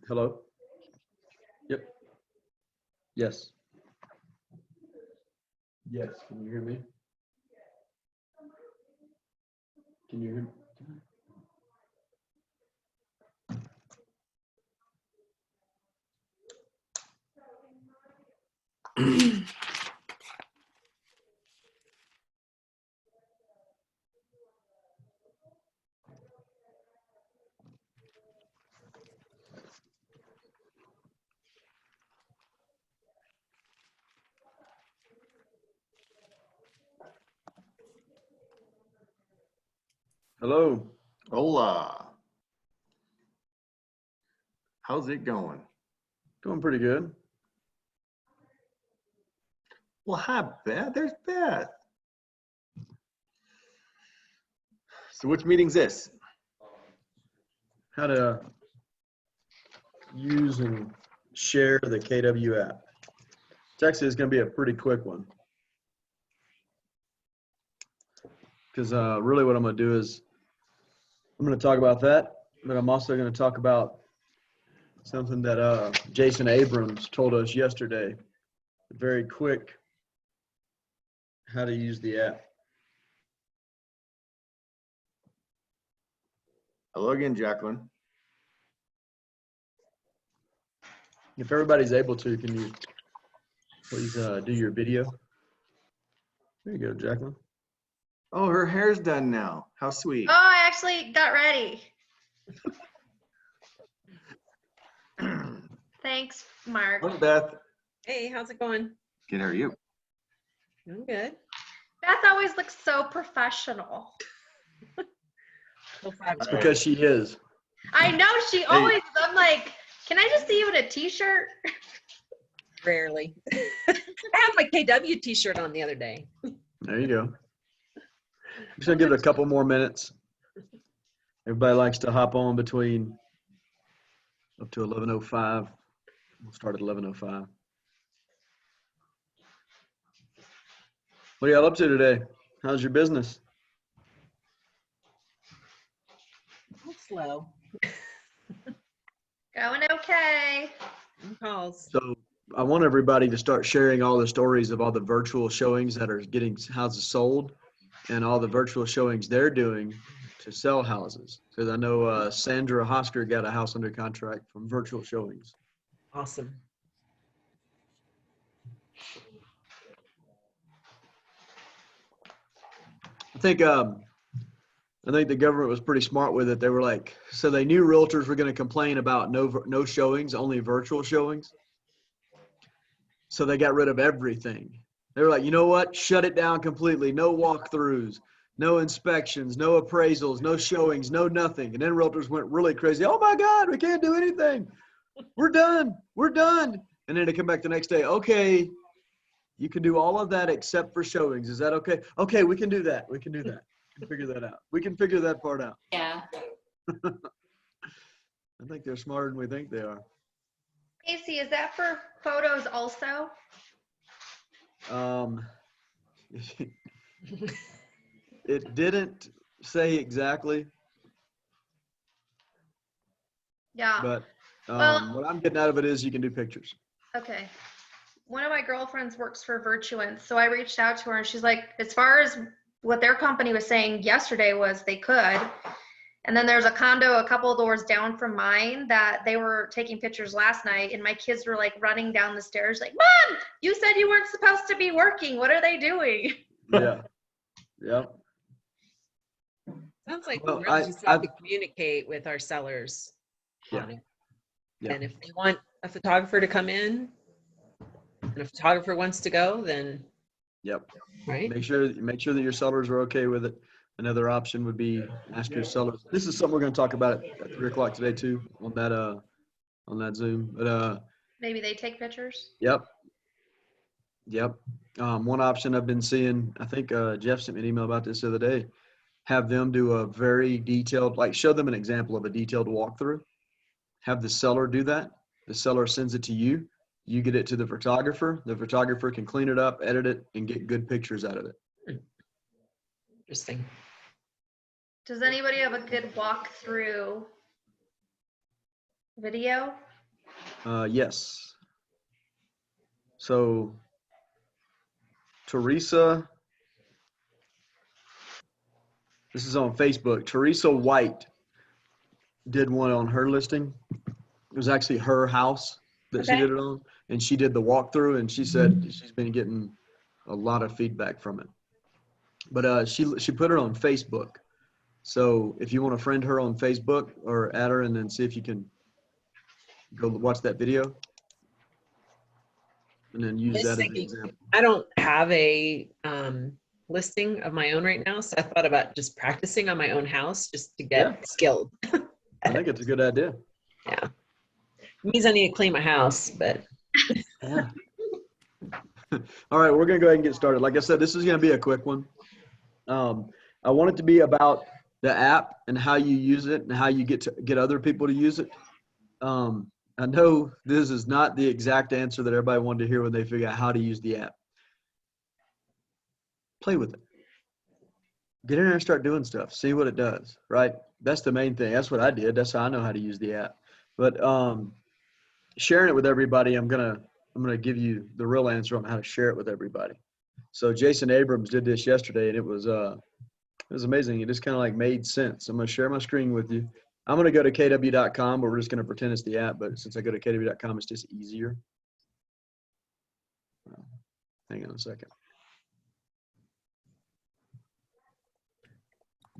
Hello? Yep. Yes. Yes. Can you hear me? Can you hear me? Hello. Hola. How's it going? Doing pretty good. Well, hi, Beth. There's Beth. So which meeting's this? How to use and share the KW app. Texas is going to be a pretty quick one. Because really what I'm going to do is I'm going to talk about that, but I'm also going to talk about something that Jason Abrams told us yesterday. Very quick, how to use the app. Hello again, Jacqueline. If everybody's able to, can you please do your video? There you go, Jacqueline. Oh, her hair's done now. How sweet. Oh, I actually got ready. Thanks, Mark. Morning, Beth. Hey, how's it going? Good, how are you? I'm good. Beth always looks so professional. That's because she is. I know she always, I'm like, can I just see you in a t-shirt? Rarely. I had my KW t-shirt on the other day. There you go. I'm just going to give it a couple more minutes. Everybody likes to hop on between up to 11:05. We'll start at 11:05. What are y'all up to today? How's your business? Slow. Going okay. Calls. So I want everybody to start sharing all the stories of all the virtual showings that are getting houses sold and all the virtual showings they're doing to sell houses. Because I know Sandra Hosker got a house under contract from virtual showings. Awesome. I think the government was pretty smart with it. They were like, so they knew realtors were going to complain about no showings, only virtual showings. So they got rid of everything. They were like, you know what? Shut it down completely. No walkthroughs, no inspections, no appraisals, no showings, no nothing. And then realtors went really crazy. Oh my God, we can't do anything. We're done. We're done. And then they come back the next day. Okay, you can do all of that except for showings. Is that okay? Okay, we can do that. We can do that. We can figure that out. We can figure that part out. Yeah. I think they're smarter than we think they are. Casey, is that for photos also? It didn't say exactly. Yeah. But Well- what I'm getting out of it is you can do pictures. Okay. One of my girlfriends works for Virtuance, so I reached out to her and she's like, as far as what their company was saying yesterday was they could. And then there's a condo a couple doors down from mine that they were taking pictures last night, and my kids were like running down the stairs like, Mom, you said you weren't supposed to be working. What are they doing? Yeah. Yeah. Sounds like Well, we really I- just have to communicate with our sellers. Yeah. on it. Yeah. And if they want a photographer to come in and a photographer wants to go, then, Yep. right? Make sure that your sellers are okay with it. Another option would be ask your sellers. This is something we're going to talk about at 3:00 today too on that Zoom. But Maybe they take pictures. yep. One option I've been seeing, I think Jeff sent me an email about this the other day. Have them do a very detailed, like show them an example of a detailed walkthrough. Have the seller do that. The seller sends it to you. You get it to the photographer. The photographer can clean it up, edit it, and get good pictures out of it. Interesting. Does anybody have a good walkthrough video? Yes. So Teresa, this is on Facebook. Teresa White did one on her listing. It was actually her house that she Okay. did it on, and she did the walkthrough, and she said she's been getting a lot of feedback from it. But she put it on Facebook. So if you want to friend her on Facebook or add her and then see if you can go watch that video and then use Just that as an thinking, example. I don't have a listing of my own right now, so I thought about just practicing on my own house just to get Yeah. skilled. I think it's a good idea. Yeah. It means I need to clean my house, but Yeah. All right, we're going to go ahead and get started. Like I said, this is going to be a quick one. I want it to be about the app and how you use it and how you get other people to use it. I know this is not the exact answer that everybody wanted to hear when they figure out how to use the app. Play with it. Get in there and start doing stuff. See what it does, right? That's the main thing. That's what I did. That's how I know how to use the app. But sharing it with everybody, I'm gonna give you the real answer on how to share it with everybody. So Jason Abrams did this yesterday, and it was amazing. It just kind of like made sense. I'm gonna share my screen with you. I'm gonna go to kw.com, but we're just gonna pretend it's the app. But since I go to kw.com, it's just easier. Hang on a second.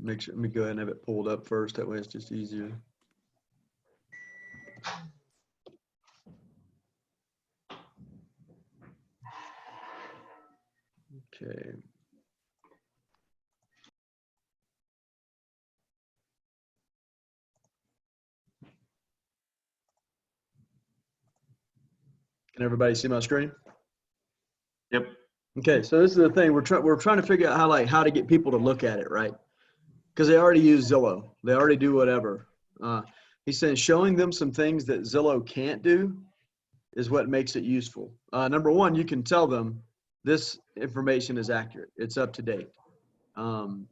Make sure. Let me go ahead and have it pulled up first. That way, it's just easier. Okay. Can everybody see my screen? Yep. Okay, so this is the thing. We're trying to figure out how to get people to look at it, right? Because they already use Zillow. They already do whatever. He says showing them some things that Zillow can't do is what makes it useful. Number one, you can tell them this information is accurate. It's up to date.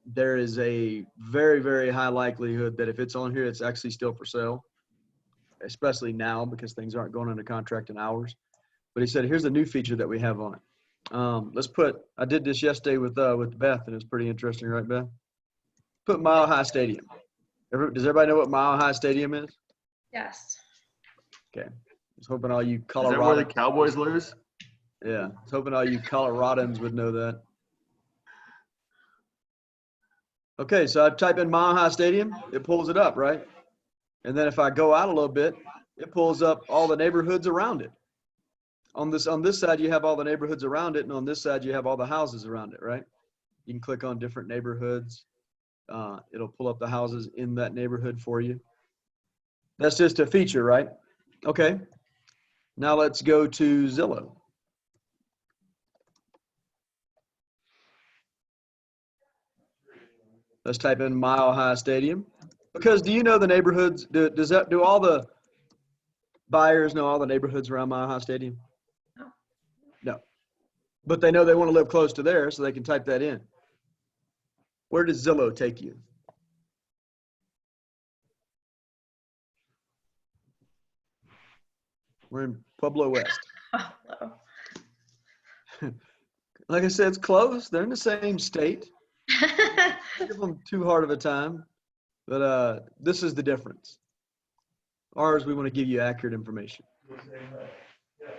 There is a very, very high likelihood that if it's on here, it's actually still for sale, especially now because things aren't going under contract in hours. But he said, here's a new feature that we have on it. I did this yesterday with Beth, and it was pretty interesting, right, Beth? Put Mile High Stadium. Does everybody know what Mile High Stadium is? Yes. Okay. I was hoping all you Is that where the Colorado. Cowboys lose? Yeah. I was hoping all you Coloradans would know that. Okay, so I type in Mile High Stadium, it pulls it up, right? And then if I go out a little bit, it pulls up all the neighborhoods around it. On this side, you have all the neighborhoods around it, and on this side, you have all the houses around it, right? You can click on different neighborhoods. It'll pull up the houses in that neighborhood for you. That's just a feature, right? Okay. Now let's go to Zillow. Let's type in Mile High Stadium. Because do you know the neighborhoods? Do all the buyers know all the neighborhoods around Mile High Stadium? No. No. But they know they want to live close to there, so they can type that in. Where does Zillow take you? We're in Pueblo West. Hello. Like I said, it's close. They're in the same state. Give them too hard of a time. But this is the difference. Ours, we want to give you accurate information.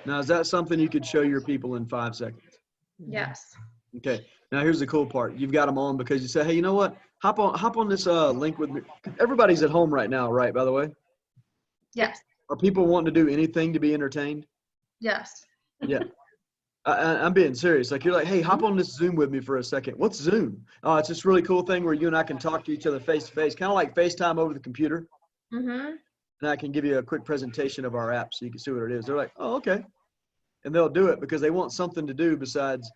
Now, is that something you could show your people in 5 seconds? Yes. Okay. Now, here's the cool part. You've got them on because you say, hey, you know what? Hop on this link with me. Everybody's at home right now, right, by the way? Yes. Are people wanting to do anything to be entertained? Yes. Yeah. I'm being serious. Like, you're like, hey, hop on this Zoom with me for a second. What's Zoom? Oh, it's this really cool thing where you and I can talk to each other face to face, kind of like FaceTime over the computer. Mm-hmm. And I can give you a quick presentation of our app so you can see what it is. They're like, oh, okay. And they'll do it because they want something to do besides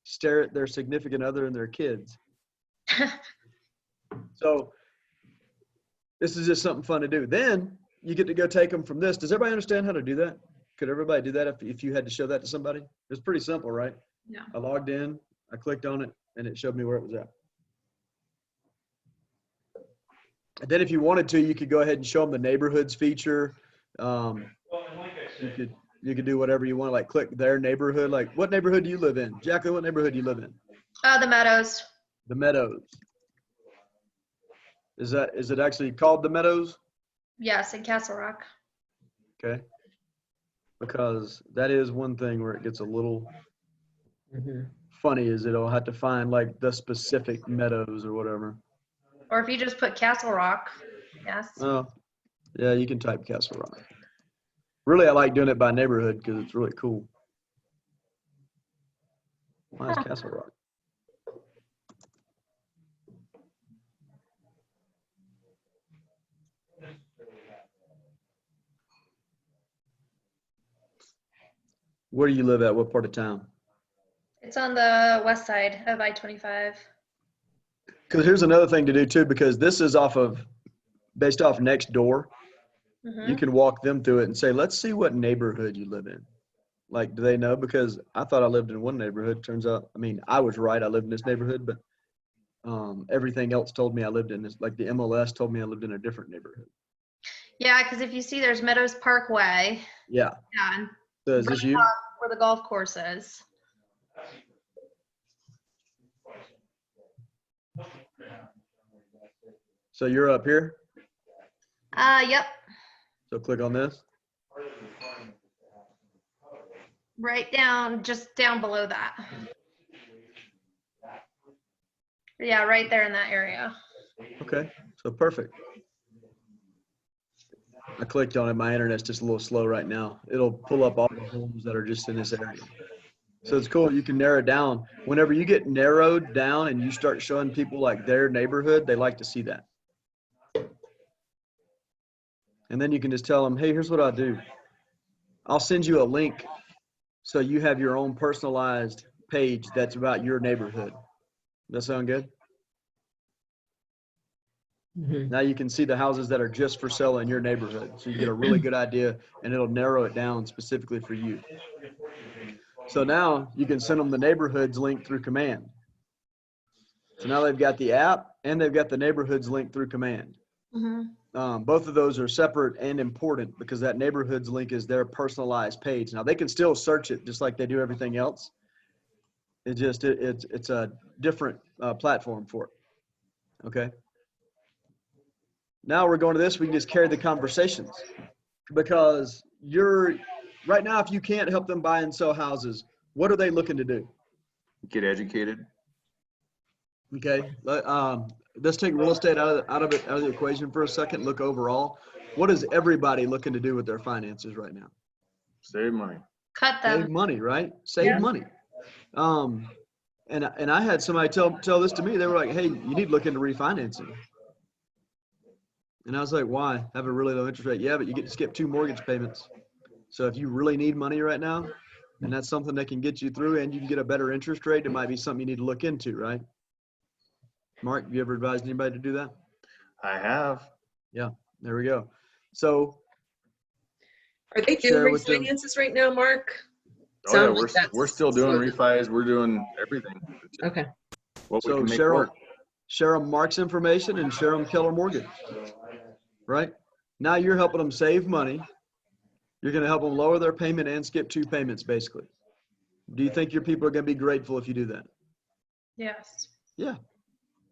stare at their significant other and their kids. So this is just something fun to do. Then you get to go take them from this. Does everybody understand how to do that? Could everybody do that if you had to show that to somebody? It's pretty simple, right? Yeah. I logged in, I clicked on it, and it showed me where it was at. And then if you wanted to, you could go ahead and show them the neighborhoods feature. You could do whatever you want, like click their neighborhood. Like, what neighborhood do you live in? Jacqueline, what neighborhood do you live in? The Meadows. The Meadows. Is it actually called the Meadows? Yes, in Castle Rock. Okay. Because that is one thing where it gets a little funny is it'll have to find like the specific Meadows or whatever. Or if you just put Castle Rock. Yes. Oh, yeah, you can type Castle Rock. Really, I like doing it by neighborhood because it's really cool. Why is Castle Rock? Where do you live at? What part of town? It's on the west side of I-25. Because here's another thing to do too, because this is based off next door. Mm-hmm. You can walk them through it and say, let's see what neighborhood you live in. Like, do they know? Because I thought I lived in one neighborhood. Turns out, I mean, I was right. I lived in this neighborhood, but everything else told me I lived in this, like the MLS told me I lived in a different neighborhood. Yeah, because if you see there's Meadows Parkway. Yeah. And So is this you? where the golf course is. So you're up here? Yep. So click on this. Right down, just down below that. Yeah, right there in that area. Okay. So perfect. I clicked on it. My internet's just a little slow right now. It'll pull up all the homes that are just in this area. So it's cool. You can narrow down. Whenever you get narrowed down and you start showing people like their neighborhood, they like to see that. And then you can just tell them, hey, here's what I'll do. I'll send you a link so you have your own personalized page that's about your neighborhood. Does that sound good? Mm-hmm. Now you can see the houses that are just for sale in your neighborhood. So you get a really good idea and it'll narrow it down specifically for you. So now you can send them the neighborhoods link through command. So now they've got the app and they've got the neighborhoods link through command. Mm-hmm. Both of those are separate and important because that neighborhoods link is their personalized page. Now they can still search it just like they do everything else. It's a different platform for it. Okay. Now we're going to this. We can just carry the conversations because right now, if you can't help them buy and sell houses, what are they looking to do? Get educated. Okay. Let's take real estate out of the equation for a second. Look overall. What is everybody looking to do with their finances right now? Save money. Cut Save them. money, right? Save Yeah. money. And I had somebody tell this to me. They were like, "Hey, you need to look into refinancing." And I was like, "Why? Have a really low interest rate." Yeah, but you get to skip 2 mortgage payments. So if you really need money right now, and that's something that can get you through, and you can get a better interest rate, it might be something you need to look into, right? Mark, have you ever advised anybody to do that? I have. Yeah, there we go. So Are they Share doing with them. refinances right now, Mark? Oh yeah, Sounds like that's we're still doing slow. refis. We're doing everything. Okay. What we So can make share work. them Mark's information and share them Keller Mortgage, right? Now you're helping them save money. You're going to help them lower their payment and skip 2 payments, basically. Do you think your people are going to be grateful if you do that? Yes. Yeah.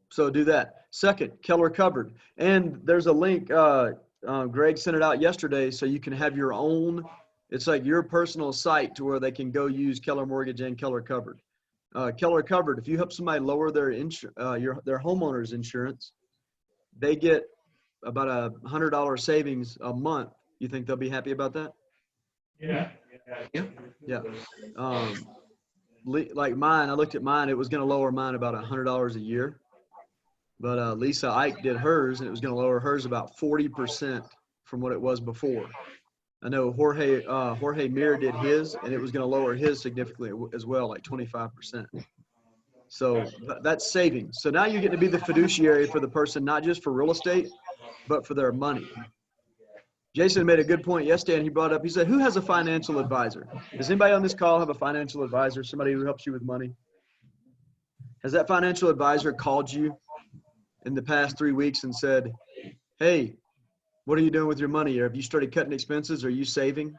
So do that. Second, Keller Covered. And there's a link, Greg sent it out yesterday, so you can have your own, it's like your personal site to where they can go use Keller Mortgage and Keller Covered. Keller Covered, if you help somebody lower their their homeowner's insurance, they get about $100 savings a month. You think they'll be happy about that? Yeah. Yeah. Like mine, I looked at mine, it was going to lower mine about $100 a year. But Lisa Ike did hers, and it was going to lower hers about 40% from what it was before. I know Jorge Mir did his, and it was going to lower his significantly as well, like 25%. So that's savings. So now you're getting to be the fiduciary for the person, not just for real estate, but for their money. Jason made a good point yesterday, and he brought up, he said, who has a financial advisor? Does anybody on this call have a financial advisor, somebody who helps you with money? Has that financial advisor called you in the past 3 weeks and said, hey, what are you doing with your money? Or have you started cutting expenses? Are you saving?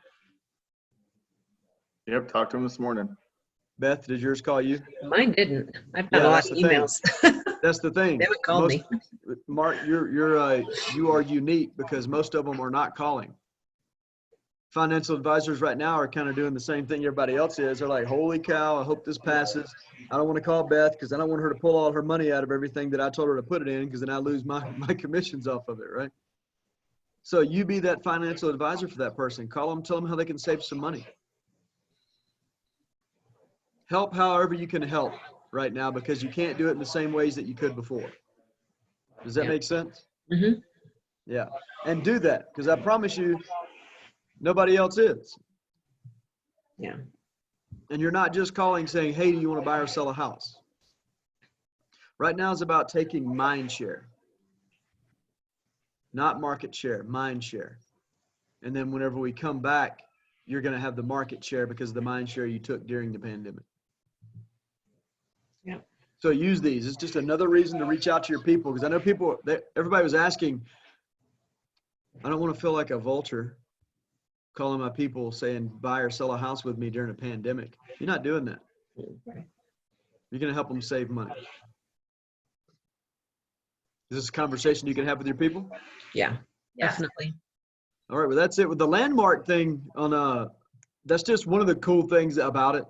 Yep, talked to him this morning. Beth, did yours call you? Mine didn't. I've got Yeah, a lot that's of the thing. emails. That's the thing. They haven't called me. Mark, you are unique because most of them are not calling. Financial advisors right now are kind of doing the same thing everybody else is. They're like, holy cow, I hope this passes. I don't want to call Beth because I don't want her to pull all her money out of everything that I told her to put it in, because then I lose my commissions off of it, right? So you be that financial advisor for that person. Call them, tell them how they can save some money. Help however you can help right now, because you can't do it in the same ways that you could before. Does that Yeah. make sense? Mm-hmm. Yeah. And do that, because I promise you, nobody else is. Yeah. And you're not just calling saying, hey, do you want to buy or sell a house? Right now is about taking mind share. Not market share, mind share. And then whenever we come back, you're going to have the market share because of the mind share you took during the pandemic. Yeah. So use these. It's just another reason to reach out to your people, because I know people, everybody was asking, I don't want to feel like a vulture calling my people saying buy or sell a house with me during a pandemic. You're not doing that. Right. You're going to help them save money. Is this a conversation you can have with your people? Yeah, Yes. definitely. All right, well, that's it with the landmark thing on, that's just one of the cool things about it.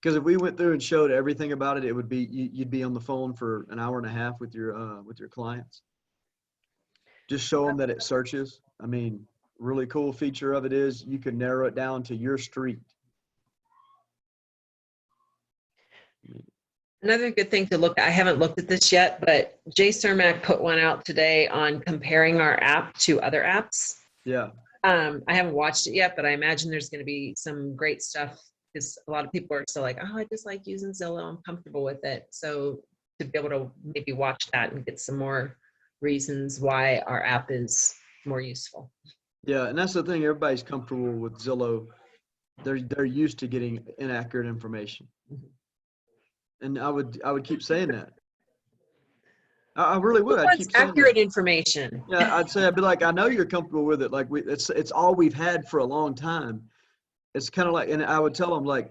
Because if we went through and showed everything about it, it would be, you'd be on the phone for an hour and a half with your clients. Just show them that it searches. I mean, really cool feature of it is you can narrow it down to your street. Another good thing to look at, I haven't looked at this yet, but Jay Cermak put one out today on comparing our app to other apps. Yeah. I haven't watched it yet, but I imagine there's going to be some great stuff, because a lot of people are still like, oh, I just like using Zillow. I'm comfortable with it. So to be able to maybe watch that and get some more reasons why our app is more useful. Yeah, and that's the thing. Everybody's comfortable with Zillow. They're used to getting inaccurate information. And I would keep saying that. I really would. I'd keep saying accurate that. information. Yeah, I'd be like, I know you're comfortable with it. Like it's all we've had for a long time. It's kind of like, and I would tell them like,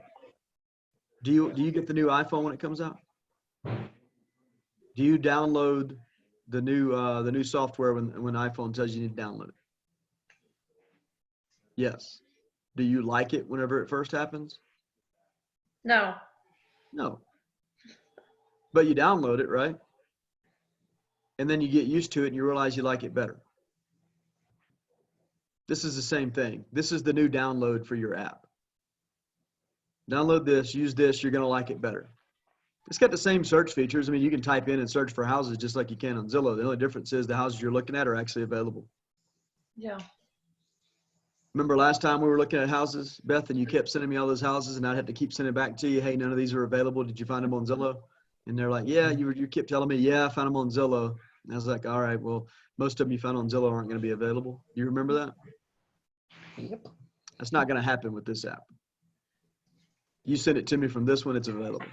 do you get the new iPhone when it comes out? Do you download the new software when iPhone tells you need to download it? Yes. Do you like it whenever it first happens? No. No. But you download it, right? And then you get used to it and you realize you like it better. This is the same thing. This is the new download for your app. Download this, use this, you're going to like it better. It's got the same search features. I mean, you can type in and search for houses just like you can on Zillow. The only difference is the houses you're looking at are actually available. Yeah. Remember last time we were looking at houses, Beth, and you kept sending me all those houses and I'd have to keep sending back to you, hey, none of these are available. Did you find them on Zillow? And they're like, yeah, you kept telling me, yeah, I found them on Zillow. And I was like, all right, well, most of them you found on Zillow aren't going to be available. You remember that? Yep. That's not going to happen with this app. You send it to me from this one, it's available.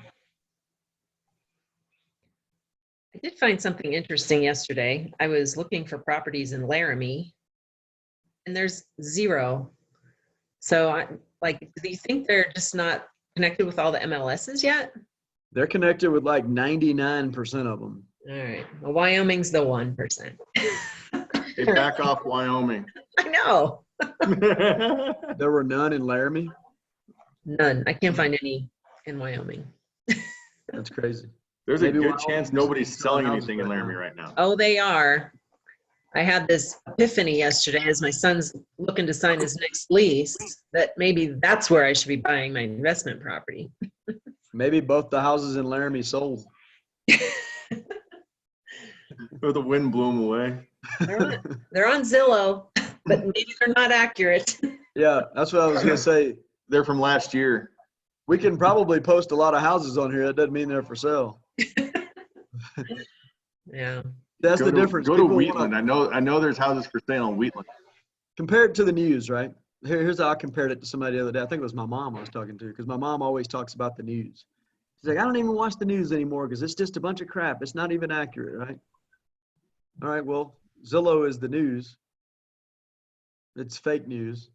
I did find something interesting yesterday. I was looking for properties in Laramie, and there's 0 So do you think they're just not connected with all the MLSs yet? They're connected with like 99% of them. All right. Well, Wyoming's the 1%. Hey, back off Wyoming. I know. There were none in Laramie. None. I can't find any in Wyoming. That's crazy. There's Maybe a good Wyoming chance is nobody's selling houses anything in right now. Laramie right now. Oh, they are. I had this epiphany yesterday as my son's looking to sign his next lease that maybe that's where I should be buying my investment property. Maybe both the houses in Laramie sold. Or the wind blew them away. They're on Zillow, but maybe they're not accurate. Yeah, that's what I was gonna say. They're from last year. We can probably post a lot of houses on here. That doesn't mean they're for sale. Yeah. That's Go the to- difference. Go to People Wheatland. wanna I know there's houses for sale in Wheatland. compare it to the news, right? Here's how I compared it to somebody the other day. I think it was my mom I was talking to, because my mom always talks about the news. She's like, I don't even watch the news anymore because it's just a bunch of crap. It's not even accurate, right? All right, well, Zillow is the news. It's fake news.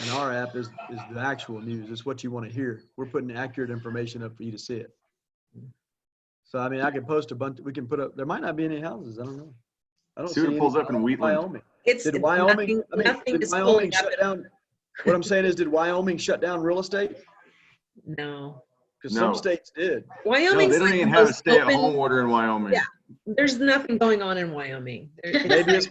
And our app is the actual news. It's what you want to hear. We're putting accurate information up for you to see it. So, I mean, I could post a bunch, we can put up, there might not be any houses. I don't know. I don't See what any pulls up in Wheatland. Wyoming. It's Did Wyoming, nothing did is Wyoming pulling up. shut down? What I'm saying is, did Wyoming shut down real estate? No. Because No. some states did. No, Wyoming's they don't like even the have a most stay-at-home open- order in Wyoming. Yeah. There's nothing going on in Wyoming. Maybe it's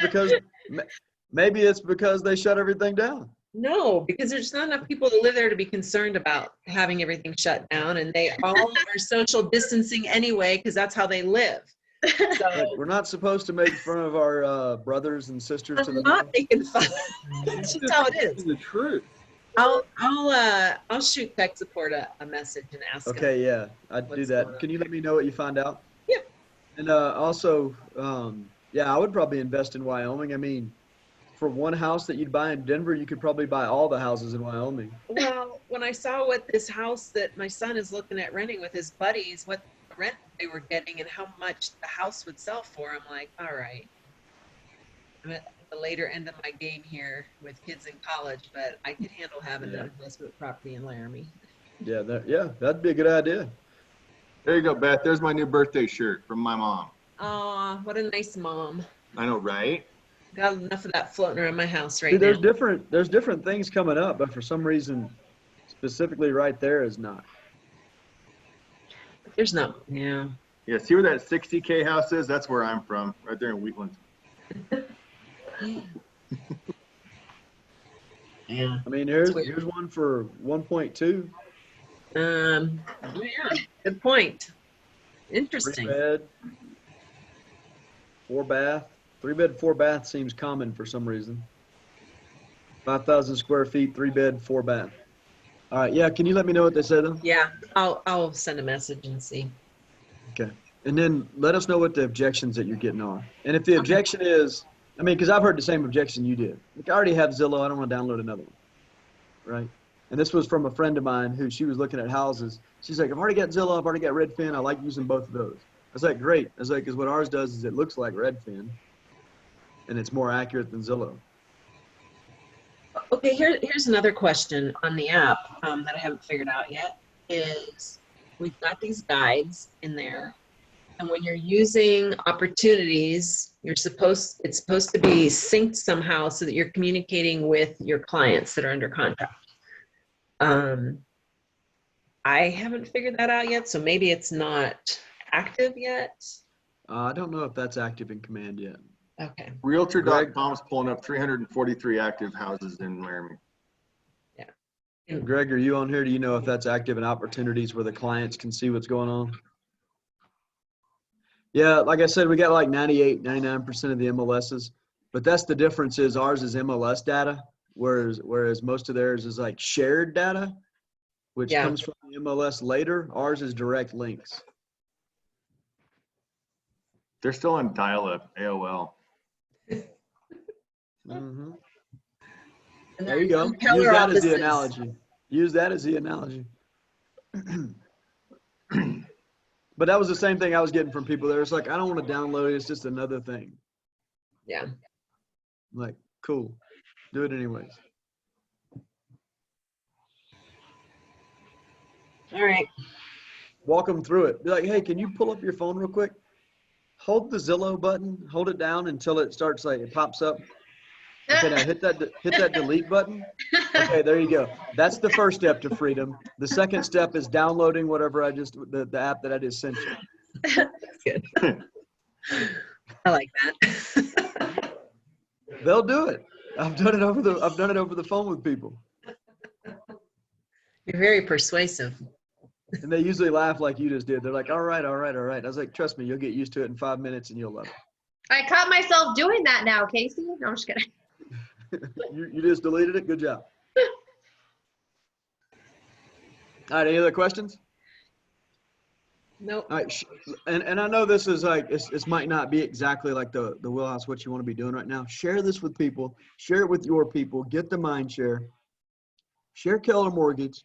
because they shut everything down. No, because there's not enough people to live there to be concerned about having everything shut down, and they all are social distancing anyway because that's how they live. But So we're not supposed to make fun of our brothers and sisters to I'm the not north. making fun. It's just how it is. the truth. I'll shoot tech support a message and ask them. Okay, yeah, I'd do What's going that. on? Can you let me know what you find out? Yeah. And also, yeah, I would probably invest in Wyoming. I mean, for one house that you'd buy in Denver, you could probably buy all the houses in Wyoming. Well, when I saw what this house that my son is looking at renting with his buddies, what the rent they were getting and how much the house would sell for, I'm like, all right. I'm at the later end of my game here with kids in college, but I could handle having Yeah. an investment property in Laramie. Yeah, that'd be a good idea. There you go, Beth. There's my new birthday shirt from my mom. Aw, what a nice mom. I know, right? Got enough of that floating around my house right See, now. there's different things coming up, but for some reason, specifically right there is not. There's no, yeah. Yeah, see where that 60K house is? That's where I'm from, right there in Wheatland. Yeah. I mean, here's That's weird. one for 1.2, Yeah, good point. 3 Interesting. bed, 4 bath. 3 bed, 4 bath seems common for some reason. 5,000 square feet, 3 bed, 4 bath. All right, yeah. Can you let me know what they say though? Yeah, I'll send a message and see. Okay. And then let us know what the objections that you're getting are. And if the Okay. objection is, I mean, because I've heard the same objection you did. Like, I already have Zillow. I don't want to download another one. Right. And this was from a friend of mine who she was looking at houses. She's like, I've already got Zillow. I've already got Redfin. I like using both of those. I was like, great. I was like, because what ours does is it looks like Redfin and it's more accurate than Zillow. Okay, here's another question on the app that I haven't figured out yet. Is we've got these guides in there, and when you're using opportunities, it's supposed to be synced somehow so that you're communicating with your clients that are under contract. I haven't figured that out yet, so maybe it's not active yet. I don't know if that's active in Command yet. Okay. Realtor.com's pulling up 343 active houses in Laramie. Greg, are you on here? Do you know if that's active in opportunities where the clients can see what's going on? Yeah, like I said, we got like 98, 99% of the MLSs, but that's the difference is ours is MLS data, whereas most of theirs is like shared data, which Yeah. comes from the MLS later. Ours is direct links. They're still on dial-up, AOL. Mm-hmm. And There you go. Use Keller that as the offices. analogy. Use that as the analogy. But that was the same thing I was getting from people there. It's like, I don't want to download it. It's just another thing. Yeah. I'm like, cool. Do it anyways. All right. Walk them through it. Be like, hey, can you pull up your phone real quick? Hold the Zillow button, hold it down until it starts like, it pops up. Okay, now hit that delete button. Okay, there you go. That's the first step to freedom. The second step is downloading whatever the app that I just sent you. That's good. I like that. They'll do it. I've done it over the phone with people. You're very persuasive. And they usually laugh like you just did. They're like, all right, all right, all right. I was like, trust me, you'll get used to it in 5 minutes and you'll love it. I caught myself doing that now, Casey. No, I'm just kidding. You just deleted it. Good job. All right. Any other questions? Nope. All right. And I know this is like, this might not be exactly like the wheelhouse, what you want to be doing right now. Share this with people. Share it with your people. Get the mind share. Share Keller Mortgage.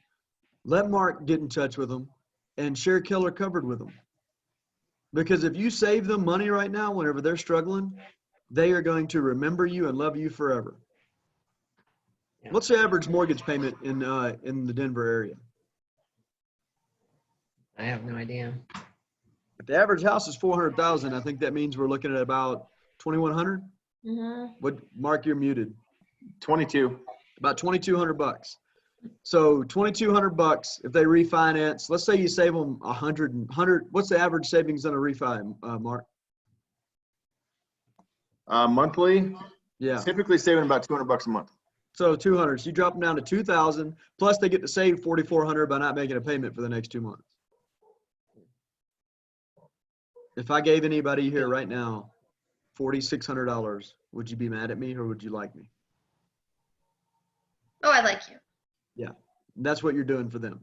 Let Mark get in touch with them and share Keller Covered with them. Because if you save them money right now, whenever they're struggling, they are going to remember you and love you forever. Yeah. What's the average mortgage payment in the Denver area? I have no idea. If the average house is 400,000, I think that means we're looking at about 2,100. Mm-hmm. What, Mark, you're muted. 22. About 2,200 bucks. So 2,200 bucks if they refinance. Let's say you save them 100. What's the average savings on a refi, Mark? Monthly, Yeah. typically saving about 200 bucks a month. So 200. So you drop them down to 2,000. Plus they get to save 4,400 by not making a payment for the next 2 months. If I gave anybody here right now $4,600, would you be mad at me or would you like me? Oh, I like you. Yeah, that's what you're doing for them.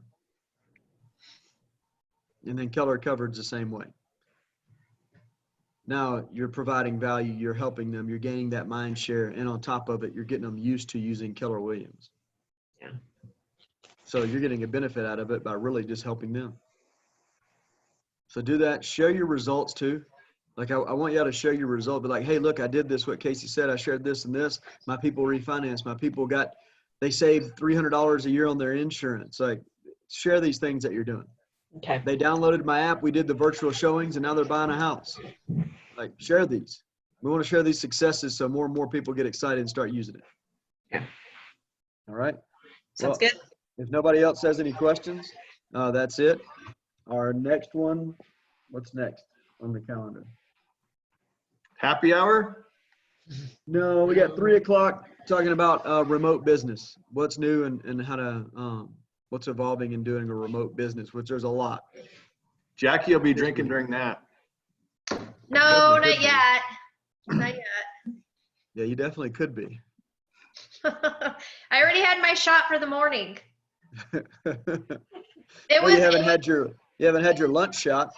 And then Keller Covered's the same way. Now you're providing value, you're helping them, you're gaining that mind share, and on top of it, you're getting them used to using Keller Williams. Yeah. So you're getting a benefit out of it by really just helping them. So do that. Share your results too. Like I want you all to share your result. Be like, hey, look, I did this. What Casey said. I shared this and this. My people refinanced. My people they saved $300 a year on their insurance. Like, share these things that you're doing. Okay. They downloaded my app. We did the virtual showings, and now they're buying a house. Like, share these. We want to share these successes so more and more people get excited and start using it. Yeah. All right. Sounds Well, good. if nobody else has any questions, that's it. Our next one, what's next on the calendar? Happy hour? No, we got 3 o'clock talking about remote business. What's new and how to, what's evolving in doing a remote business, which there's a lot. Jackie will be drinking during that. No, not yet. Not yet. Yeah, you definitely could be. I already had my shot for the morning. It Well, you haven't had your lunch shot.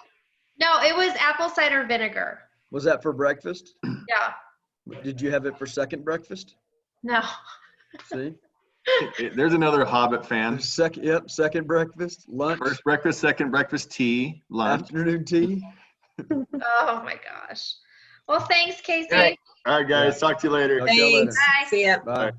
No, it was apple cider vinegar. Was that for breakfast? Yeah. Did you have it for second breakfast? No. See? There's another Hobbit fan. Second breakfast, lunch, First breakfast, second breakfast, tea, lunch. afternoon tea. Oh my gosh. Well, thanks, Casey. All right. All right, guys. Talk to you later. Talk to y'all later. Thanks. Bye. See ya. Bye.